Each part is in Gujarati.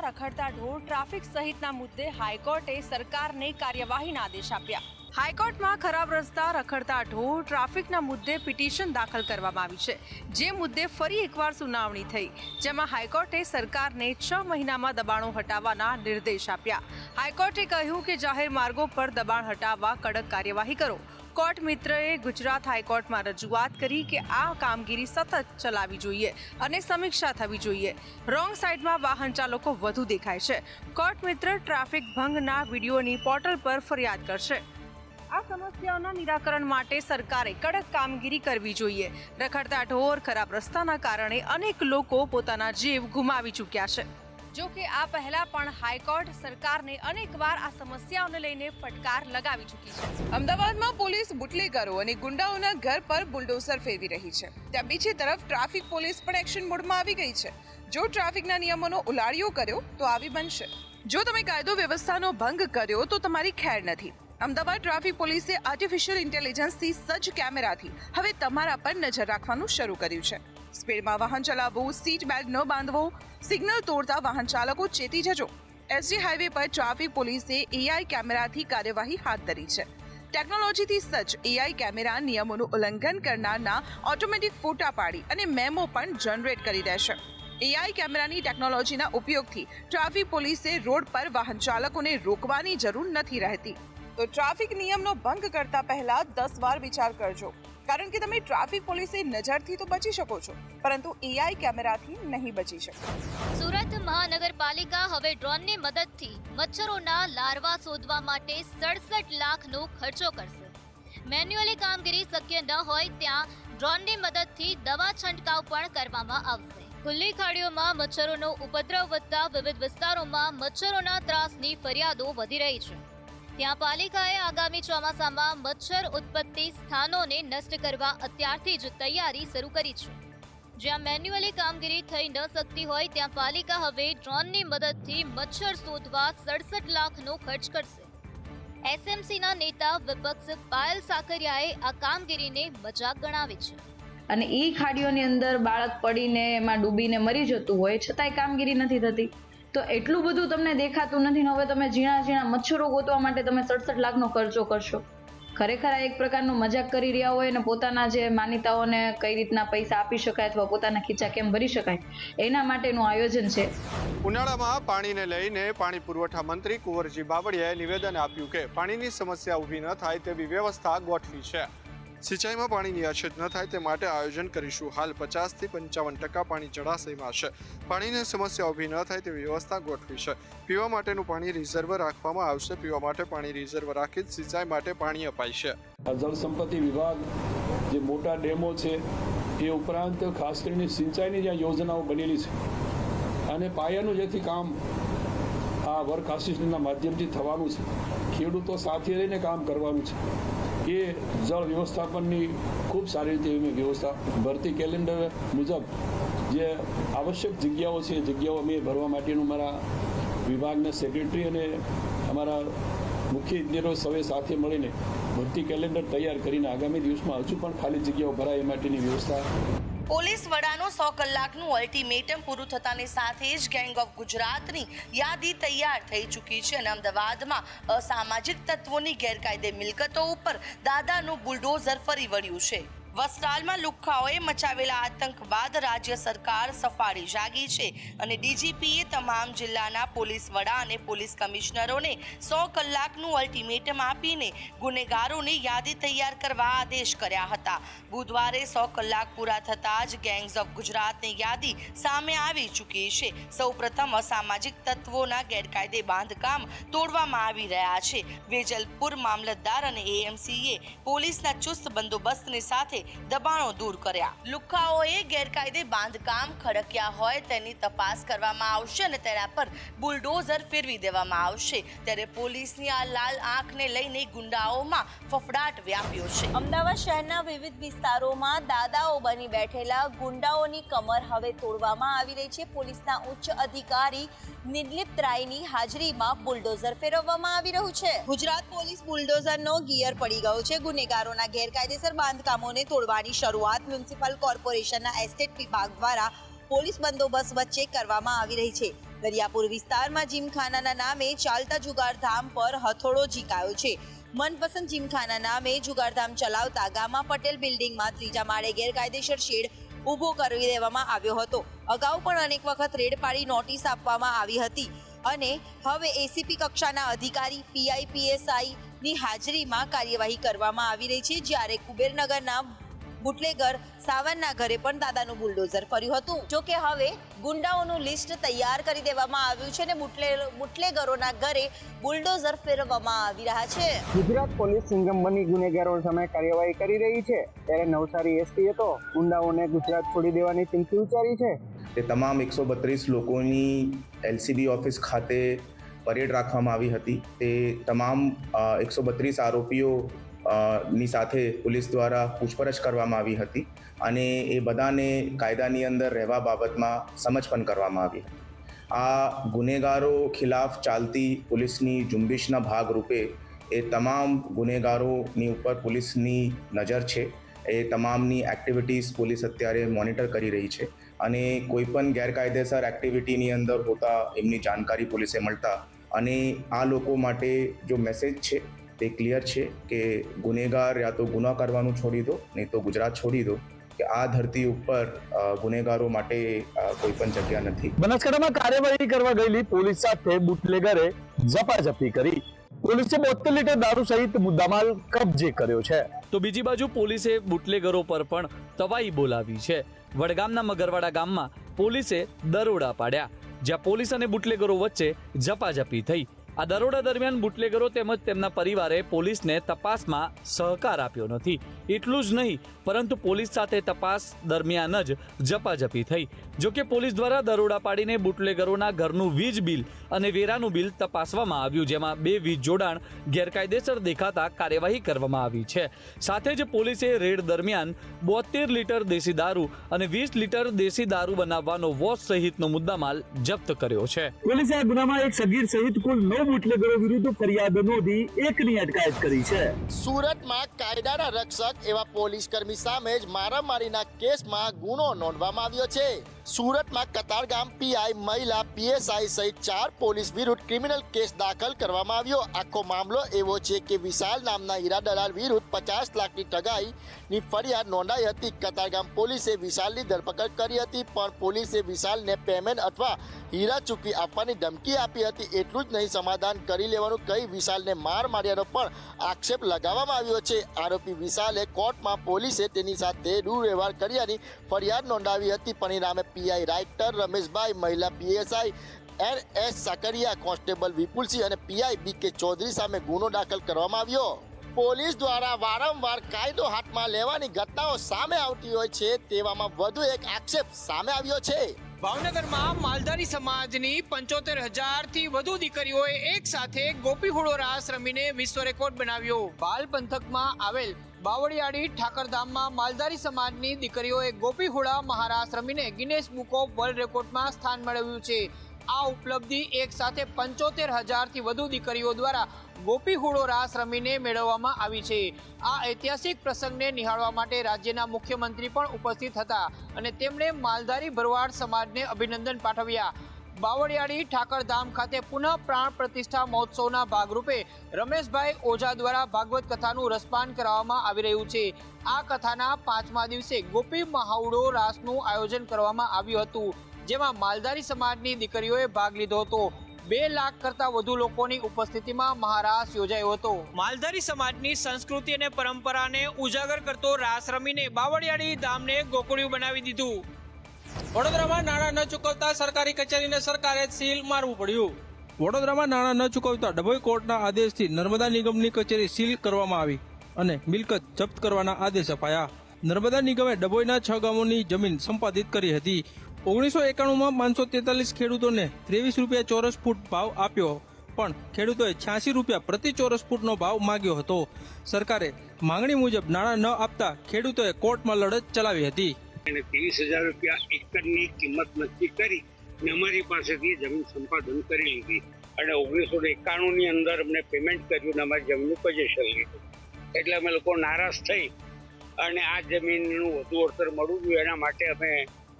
રખડતા ઢોર ટ્રાફિક સહિતના મુદ્દે હાઈકોર્ટે સરકારને કાર્યવાહીના આદેશ આપ્યા। હાઈકોર્ટમાં ખરાબ રસ્તા, રખડતા ઢોર, ટ્રાફિકના મુદ્દે પિટિશન દાખલ કરવામાં આવી છે, જે મુદ્દે ફરી એકવાર સુનાવણી થઈ, જેમાં હાઈકોર્ટે સરકારને 6 મહિનામાં દબાણો હટાવવાના નિર્દેશ આપ્યા। હાઈકોર્ટે કહ્યું કે જાહેર માર્ગો પર દબાણ હટાવવા કડક કાર્યવાહી કરો। કોર્ટ મિત્રએ ગુજરાત હાઈકોર્ટમાં રજૂઆત કરી કે આ કામગીરી સતત ચલાવવી જોઈએ અને સમીક્ષા થવી જોઈએ। રોંગ સાઈડમાં વાહન ચાલકો વધુ દેખાય છે। કોર્ટ મિત્ર ટ્રાફિક ભંગના વિડીયોની પોર્ટલ પર ફરિયાદ કરશે। આ સમસ્યાઓના નિરાકરણ માટે સરકારે કડક કામગીરી કરવી જોઈએ। રખડતા ઢોર, ખરાબ રસ્તાના કારણે અનેક લોકો પોતાના જીવ ગુમાવી ચૂક્યા છે। જો કે આ પહેલા પણ હાઈકોર્ટ સરકારને અનેકવાર આ સમસ્યાઓને લઈને ફટકાર લગાવી ચૂકી છે। અમદાવાદમાં પોલીસ બુટલેગરો અને ગુંડાઓના ઘર પર બુલડોઝર ફેરવી રહી છે, ત્યાં બીજી તરફ ટ્રાફિક પોલીસ પણ એક્શન મોડમાં આવી ગઈ છે। જો ટ્રાફિકના નિયમોનો ઉલાળ્યો કર્યો તો આવી બનશે। જો તમે કાયદો વ્યવસ્થાનો ભંગ કર્યો તો તમારી ખેર નથી। અમદાવાદ ટ્રાફિક પોલીસે આર્ટિફિશિયલ ઇન્ટેલિજન્સથી સજ્જ કેમેરાથી હવે તમારા પર નજર રાખવાનું શરૂ કર્યું છે। સ્પીડમાં વાહન ચલાવવું, સીટ બેલ્ટ ન બાંધવો, સિગ્નલ તોડતા વાહન ચાલકો ચેતી જજો। એસજી હાઈવે પર ટ્રાફિક પોલીસે એઆઈ કેમેરાથી કાર્યવાહી હાથ ધરી છે। ટેકનોલોજીથી સજ્જ એઆઈ કેમેરા નિયમોનું ઉલ્લંઘન કરનારના ઓટોમેટિક ફોટા પાડી અને મેમો પણ જનરેટ કરી દેશે। એઆઈ કેમેરાની ટેકનોલોજીના ઉપયોગથી ટ્રાફિક પોલીસે રોડ પર વાહન ચાલકોને રોકવાની જરૂર નથી રહેતી। તો ટ્રાફિક નિયમનો ભંગ કરતા પહેલા 10 વાર વિચાર કરજો, કારણ કે તમે ટ્રાફિક પોલીસે નજરથી તો બચી શકો છો, પરંતુ એઆઈ કેમેરાથી નહીં બચી શકો। સુરત મહાનગરપાલિકા હવે ડ્રોનની મદદથી મચ્છરોના લાર્વા શોધવા માટે 67 લાખનો ખર્ચો કરશે। મેન્યુઅલી કામગીરી શક્ય ન હોય ત્યાં ડ્રોનની મદદથી દવા છંટકાવ પણ કરવામાં આવશે। ખુલ્લી ખાડીઓમાં મચ્છરોનો ઉપદ્રવ વધતા વિવિધ વિસ્તારોમાં મચ્છરોના ત્રાસની ફરિયાદો વધી રહી છે। ત્યાં પાલિકાએ આગામી ચોમાસામાં મચ્છર ઉત્પત્તિ સ્થાનોને નષ્ટ કરવા અત્યારથી જ તૈયારી શરૂ કરી છે। જ્યાં મેન્યુઅલી કામગીરી થઈ ન શકતી હોય ત્યાં પાલિકા હવે ડ્રોનની મદદથી મચ્છર શોધવા 67 લાખનો ખર્ચ કરશે। એસએમસીના નેતા વિપક્ષ પાયલ સાકરિયાએ આ કામગીરીને મજાક ગણાવી છે। અને એ ખાડીઓની અંદર બાળક પડીને એમાં ડૂબીને મરી જતું હોય છતાંય કામગીરી નથી થતી, તો એટલું બધું તમને દેખાતું નથી ને હવે તમે ઝીણા મચ્છરો ગોતવા માટે તમે 67 લાખનો ખર્ચો કરશો। ખરેખર આ એક પ્રકારનું મજાક કરી રહ્યા હોય અને પોતાના જે માનીતાઓને કઈ રીતના પૈસા આપી શકાય અથવા પોતાના ખીચા કેમ ભરી શકાય એના માટેનું આયોજન છે। ઉનાળામાં પાણીને લઈને પાણી પુરવઠા મંત્રી કુંવરજી બાવળિયાએ નિવેદન આપ્યું કે પાણીની સમસ્યા ઊભી ન થાય તેવી વ્યવસ્થા ગોઠવી છે। સિંચાઈમાં પાણીની અછત ન થાય તે માટે આયોજન કરીશું। હાલ 50 થી 55% પાણી જળાશયમાં છે। પાણીની સમસ્યા ઊભી ન થાય તેવી વ્યવસ્થા ગોઠવી છે। પીવા માટેનું પાણી રિઝર્વ રાખવામાં આવશે। પીવા માટે પાણી રિઝર્વ રાખી સિંચાઈ માટે પાણી અપાય છે। જળ સંપત્તિ વિભાગ જે મોટા ડેમો છે એ ઉપરાંત ખાસ કરીને સિંચાઈની જ્યાં યોજનાઓ બનેલી છે અને પાયાનું જેથી કામ આ વર્ક આસિસ્ટન્ટના માધ્યમથી થવાનું છે, ખેડૂતો સાથે રહીને કામ કરવાનું છે, એ જળ વ્યવસ્થાપનની ખૂબ સારી રીતે એવી વ્યવસ્થા ભરતી કેલેન્ડર મુજબ જે આવશ્યક જગ્યાઓ છે એ જગ્યાઓ અમે ભરવા માટેનું મારા વિભાગના સેક્રેટરી અને અમારા મુખ્ય ઇજનેરો સૌએ સાથે મળીને ભરતી કેલેન્ડર તૈયાર કરીને આગામી દિવસમાં હજુ પણ ખાલી જગ્યાઓ ભરાય એ માટેની વ્યવસ્થા। પોલીસ વડાનું 100 કલાકનું અલ્ટિમેટમ પૂરું થતાની સાથે જ ગેંગ ઓફ ગુજરાતની યાદી તૈયાર થઈ ચૂકી છે અને અમદાવાદમાં અસામાજિક તત્વોની ગેરકાયદે મિલકતો ઉપર દાદાનું બુલડોઝર ફરી વળ્યું છે। વસ્ત્રાલમાં લુખ્ખાઓએ મચાવેલા આતંક બાદ રાજ્ય સરકાર સફાળી જાગી છે અને ડીજીપીએ તમામ જિલ્લાના પોલીસ વડા અને પોલીસ કમિશનરોને 100 કલાકનું અલ્ટિમેટમ આપીને ગુનેગારોની યાદી તૈયાર કરવા આદેશ કર્યા હતા। બુધવારે 100 કલાક પૂરા થતાં જ ગેંગ્સ ઓફ ગુજરાતની યાદી સામે આવી ચૂકી છે। સૌપ્રથમ અસામાજિક તત્વોના ગેરકાયદે બાંધકામ તોડવામાં આવી રહ્યા છે। વેજલપુર મામલતદાર અને એએમસીએ પોલીસના ચુસ્ત બંદોબસ્તની સાથે દબાણો દૂર કર્યા। લુખ્ખાઓએ ગેરકાયદે બાંધકામ ખડક્યા હોય તેની તપાસ કરવામાં આવશે અને તેના પર બુલડોઝર ફેરવી દેવામાં આવશે। ત્યારે પોલીસની આ લાલ આંખને લઈને ગુંડાઓમાં ફફડાટ વ્યાપ્યો છે। અમદાવાદ શહેરના વિવિધ વિસ્તારોમાં દાદાઓ બની બેઠેલા ગુંડાઓની કમર હવે તોડવામાં આવી રહી છે। પોલીસના ઉચ્ચ અધિકારી નિર્લિપ્ત રાયની હાજરીમાં બુલડોઝર ફેરવવામાં આવી રહ્યું છે। ગુજરાત પોલીસ બુલડોઝરનો ગિયર પડી ગયો છે। ગુનેગારોના ગેરકાયદેસર બાંધકામોને તોડવાની શરૂઆત મ્યુનિસિપલ કોર્પોરેશનના એસ્ટેટ વિભાગ દ્વારા પોલીસ બંદોબસ્ત વચ્ચે કરવામાં આવી રહી છે। દરિયાપુર વિસ્તારમાં જીમખાનાના નામે ચાલતા જુગારધામ પર હથોડો ઝીકાયો છે. મનપસંદ જીમખાના નામે જુગારધામ ચલાવતા ગામા પટેલ બિલ્ડિંગમાં ત્રીજા માળે ગેરકાયદેસર શેડ ઊભો કરી દેવામાં આવ્યો હતો. અગાઉ પણ અનેક વખત રેડ પાડી નોટિસ આપવામાં આવી હતી અને હવે એસીપી કક્ષાના અધિકારી પીઆઈ પીએસઆઈ ની હાજરીમાં કાર્યવાહી કરવામાં આવી રહી છે. જ્યારે કુબેરનગરના બુટલેગર સાવનના ઘરે પણ દાદાનું બુલડોઝર ફર્યું હતું. જો કે હવે ગુંડાઓનું લિસ્ટ તૈયાર કરી દેવામાં આવ્યું છે અને બુટલેગરોના ઘરે બુલડોઝર ફેરવવામાં આવી રહ્યા છે. ગુજરાત પોલીસ સિંઘમ બની ગુનેગારો સામે કાર્યવાહી કરી રહી છે ત્યારે નવસારી એસપીએ તો ગુંડાઓને ગુજરાત છોડી દેવાની ચીમકી ઉચ્ચારી છે. તે તમામ 132 લોકોની એલસીબી ઓફિસ ખાતે પરેડ રાખવામાં આવી હતી. તે તમામ 132 આરોપીઓ ની સાથે પોલીસ દ્વારા પૂછપરછ કરવામાં આવી હતી અને એ બધાને કાયદાની અંદર રહેવા બાબતમાં સમજ પણ કરવામાં આવી હતી. આ ગુનેગારો ખિલાફ ચાલતી પોલીસની ઝુંબેશના ભાગરૂપે એ તમામ ગુનેગારોની ઉપર પોલીસની નજર છે. એ તમામની એક્ટિવિટીઝ પોલીસ અત્યારે મોનિટર કરી રહી છે અને કોઈ પણ ગેરકાયદેસર એક્ટિવિટીની અંદર હોતા એમની જાણકારી પોલીસે મળતા અને આ લોકો માટે જો મેસેજ છે તે ક્લિયર છે કે ગુનેગાર યા તો ગુના કરવાનું છોડી દો, નહીં તો ગુજરાત છોડી દો, કે આ ધરતી ઉપર ગુનેગારો માટે કોઈ પણ જગ્યા નથી. બનાસકાંઠામાં કાર્યવાહી કરવા ગયેલી પોલીસ સાથે બુટલેગરે ઝપાઝપી કરી. પોલીસે 72 લીટર દારૂ સહિત મુદ્દામાલ કબજે કર્યો છે. તો બીજી બાજુ પોલીસે બુટલેગરો પર પણ તવાઈ બોલાવી છે. વડગામના મગરવાડા ગામમાં પોલીસે દરોડા પાડ્યા, જ્યાં પોલીસ અને બુટલેગરો વચ્ચે ઝપાઝપી થઈ. આ દરોડા દરમિયાન બુટલેગરો તેમજ તેમના પરિવારે પોલીસને તપાસમાં સહકાર આપ્યો નથી. એટલું જ નહીં, પરંતુ પોલીસ સાથે તપાસ દરમિયાન જ ઝપાઝપી થઈ. જોકે પોલીસ દ્વારા દરોડા પાડીને બુટલેગરોના ઘરનું વીજ બિલ અને વેરાનું બિલ તપાસવામાં આવ્યું, જેમાં 2 વીજ જોડાણ ગેરકાયદેસર દેખાતા કાર્યવાહી કરવામાં આવી છે. સાથે જ પોલીસે રેડ દરમિયાન 72 લીટર દેશી દારૂ અને 20 લીટર દેશી દારૂ બનાવવાનો વોચ સહિતનો મુદ્દામાલ જપ્ત કર્યો છે. પોલીસે આ ગુનામાં એક સગીર સહિત કુલ 9 બુટલેગરો વિરુદ્ધ ફરિયાદ નોંધી એકની અટકાયત કરી છે. સુરતમાં કાયદાના રક્ષક એવા પોલીસ કર્મી સામે જ મારામારીના કેસમાં ગુનો નોંધવામાં આવ્યો છે. સુરતમાં કતારગામ પીઆઈ, મહિલા પીએસઆઈ સહિત 4 પોલીસ વિરુદ્ધ ક્રિમિનલ કેસ દાખલ કરવામાં આવ્યો. આખો મામલો એવો છે કે વિશાલ નામના હીરા દલાલ વિરુદ્ધ 50 લાખની ઠગાઈની ફરિયાદ નોંધાઈ હતી. કતારગામ પોલીસે વિશાલની ધરપકડ કરી હતી, પણ પોલીસે વિશાલને પેમેન્ટ અથવા હીરા ચૂકવી આપવાની ધમકી આપી હતી. એટલું જ નહીં, સમાધાન કરી લેવાનું કહી વિશાલને માર માર્યાનો પણ આક્ષેપ લગાવવામાં આવ્યો છે. આરોપી વિશાલે કોર્ટમાં પોલીસે તેની સાથે દુર્વ્યવહાર કર્યાની ફરિયાદ નોંધાવી હતી. પરિણામે પીઆઈ રાઇટર રમેશભાઈ, મહિલા PSI NS Sakariya, constable Vipulsinh અને પીઆઈ BK ચૌધરી સામે ગુનો દાખલ કરવામાં આવ્યો. પોલીસ દ્વારા વારંવાર કાયદો હાથમાં લેવાની ઘટનાઓ સામે આવતી હોય છે, તેવામાં વધુ એક આક્ષેપ સામે આવ્યો છે. ભાવનગરમાં માલધારી સમાજની 75,000 થી વધુ દીકરીઓએ એક સાથે ગોપીહુડો રાસ રમીને વિશ્વ રેકોર્ડ બનાવ્યો. બાલ પંથકમાં આવેલ બાવળિયાળી ઠાકરધામમાં માલધારી સમાજની દીકરીઓએ ગોપીહુડા મહારાસ રમીને ગિનેસ બુક ઓફ વર્લ્ડ રેકોર્ડમાં સ્થાન મેળવ્યું છે. આ ઉપલબ્ધિ એક સાથે 75,000 થી વધુ દીકરીઓ દ્વારા ગોપીહુડો રાસ રમીને મેળવવામાં આવી છે. આ ઐતિહાસિક પ્રસંગને નિહાળવા માટે રાજ્યના મુખ્યમંત્રી પણ ઉપસ્થિત હતા અને તેમણે માલધારી ભરવાડ સમાજને અભિનંદન પાઠવ્યા. બાવળિયાળી ઠાકરધામ ખાતે પુનઃ પ્રાણ પ્રતિષ્ઠા મહોત્સવના ભાગરૂપે રમેશભાઈ ઓઝા દ્વારા ભાગવત કથાનું રસપાન કરાવવામાં આવી રહ્યું છે. આ કથાના 5મા દિવસે ગોપી મહાઉડો રાસનું આયોજન કરવામાં આવ્યું હતું, જેમાં માલધારી સમાજની દીકરીઓએ ભાગ લીધો હતો. 2 લાખ કરતા વધુ લોકોની ઉપસ્થિતિમાં મહારાસ યોજાયો હતો. માલધારી સમાજની સંસ્કૃતિ અને પરંપરાને ઉજાગર કરતો રાસ રમીને બાવળિયાળી ધામને ગોકુળિયું બનાવી દીધું. વડોદરામાં નાણાં ન ચૂકવતા સરકારી કચેરીને સરકારે સીલ મારવું પડ્યું. વડોદરામાં નાણાં ન ચૂકવતા ડભોઈ કોર્ટના આદેશથી નર્મદા નિગમની કચેરી સીલ કરવામાં આવી અને મિલકત જપ્ત કરવાના આદેશ અપાયા. નર્મદા નિગમે ડભોઈના 6 ગામોની જમીન સંપાદિત કરી હતી. 1991માં 543 ખેડૂતોને 23 રૂપિયા ચોરસ ફૂટ ભાવ આપ્યો, પણ ખેડૂતોએ 86 રૂપિયા પ્રતિ ચોરસ ફૂટનો ભાવ માંગ્યો હતો. સરકારે માંગણી મુજબ નાણાં ન આપતા ખેડૂતોએ કોર્ટમાં લડત ચલાવી હતી. 30,000 રૂપિયા એકરની કિંમત નક્કી કરી અને અમારી પાસેથી જમીન સંપાદન કરી લીધી અને 1991ની અંદર અમને પેમેન્ટ કર્યું અને અમારી જમીનનું પોઝેશન લીધું. એટલે અમે લોકો નારાજ થઈ અને આ જમીનનું વધુ વળતર મળવું જોઈએ એના માટે અમે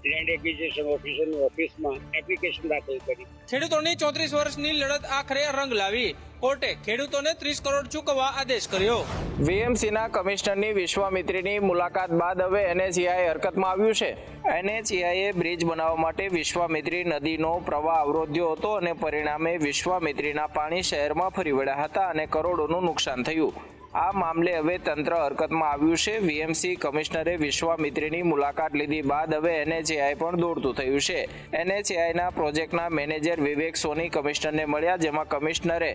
લેન્ડ એક્વિઝિશન ઓફિસરની ઓફિસમાં એપ્લિકેશન દાખલ કરી. ખેડૂતોની 34 વર્ષની લડત આખરે રંગ લાવી. કોર્ટે ખેડૂતોને 30 કરોડ ચૂકવવા આદેશ કર્યો. વીએમસીના કમિશનરની વિશ્વામિત્રીની મુલાકાત બાદ હવે એનએચએઆઈ હરકતમાં આવ્યું છે. એનએચએઆઈએ બ્રિજ બનાવવા માટે વિશ્વામિત્રી નદીનો પ્રવાહ અવરોધ્યો હતો અને પરિણામે વિશ્વામિત્રીના પાણી શહેરમાં ફરી વળ્યા હતા અને કરોડોનું નુકસાન થયું. આ મામલે હવે તંત્ર હરકતમાં આવ્યું છે. વીએમસી કમિશનરે વિશ્વામિત્રીની મુલાકાત લીધી બાદ હવે એનએચએઆઈ પણ દોડતું થયું છે. એનએચએઆઈના પ્રોજેક્ટના મેનેજર વિવેક સોની કમિશનરને મળ્યા, જેમાં કમિશનરે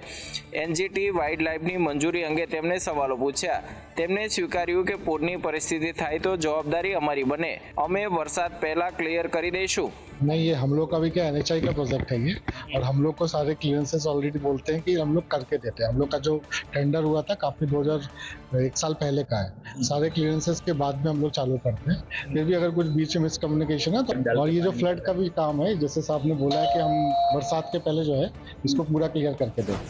એનજીટી વાઇલ્ડલાઇફની મંજૂરી અંગે તેમને સવાલો પૂછ્યા. તેમણે સ્વીકાર્યું કે પૂરની પરિસ્થિતિ થાય તો જવાબદારી અમારી બને. અમે વરસાદ પહેલા ક્લિયર કરી દઈશું. नहीं, ये हम लोग का भी क्या एनएचआई का प्रोजेक्ट है ये, और हम लोग को सारे क्लियरेंसेस ऑलरेडी बोलते हैं कि हम लोग करके देते हैं. हम लोग का जो टेंडर हुआ था काफ़ी 2001 साल पहले का है. सारे क्लियरेंसेस के बाद में हम लोग चालू करते हैं. फिर भी अगर कुछ बीच में मिसकम्युनिकेशन है तो, और ये जो फ्लड का भी काम है, जैसे साहब ने बोला है कि हम बरसात के पहले जो है इसको पूरा क्लियर करके दें.